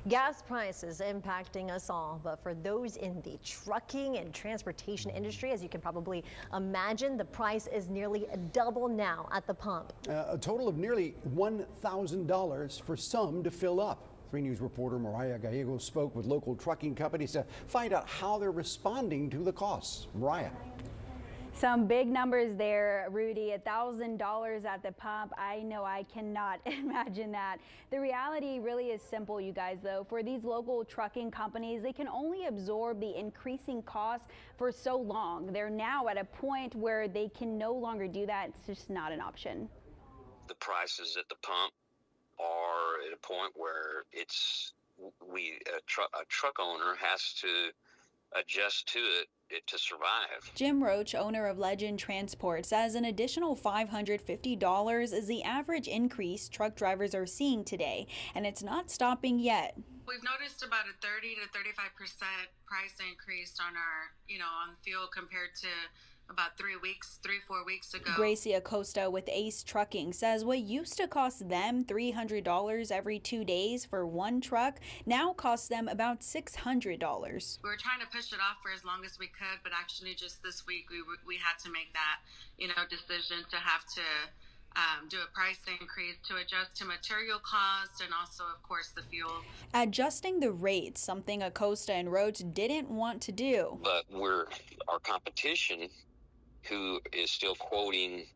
Gas prices impacting us all, but for those in the trucking and transportation industry, as you can probably imagine, the price is nearly double now at the pump. A total of nearly $1,000 for some to fill up. 3 News reporter Mariah Gallegos spoke with local trucking companies to find out how they're responding to the costs. Mariah. Some big numbers there, Rudy. $1,000 at the pump. I know I cannot imagine that. The reality really is simple, you guys, though. For these local trucking companies, they can only absorb the increasing costs for so long. They're now at a point where they can no longer do that. It's just not an option. The prices at the pump are at a point where a truck owner has to adjust to it to survive. Jim Roach, owner of Legend Transport, says an additional $550 is the average increase truck drivers are seeing today, and it's not stopping yet. We've noticed about a 30 to 35% price increase on on fuel compared to about 3-4 weeks ago. Gracie Acosta with Ace Trucking says what used to cost them $300 every 2 days for one truck now costs them about $600. We were trying to push it off for as long as we could, but actually just this week we had to make that decision to have to do a price increase to adjust to material costs and also, of course, the fuel. Adjusting the rates, something Acosta and Roach didn't want to do. But our competition, who is still quoting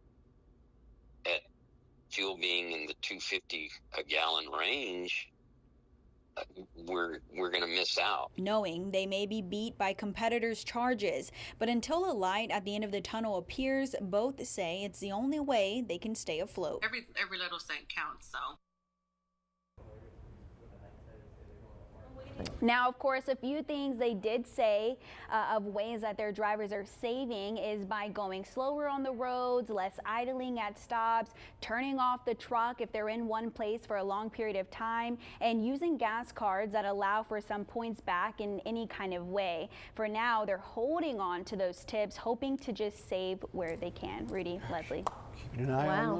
at fuel being in the $2.50 a gallon range, we're going to miss out. Knowing they may be beat by competitors' charges, but until a light at the end of the tunnel appears, both say it's the only way they can stay afloat. Every little cent counts, so. Now, of course, a few things they did say of ways that their drivers are saving is by going slower on the roads, less idling at stops, turning off the truck if they're in one place for a long period of time, and using gas cards that allow for some points back in any kind of way. For now, they're holding on to those tips, hoping to just save where they can. Rudy, Leslie. Keeping an eye on those.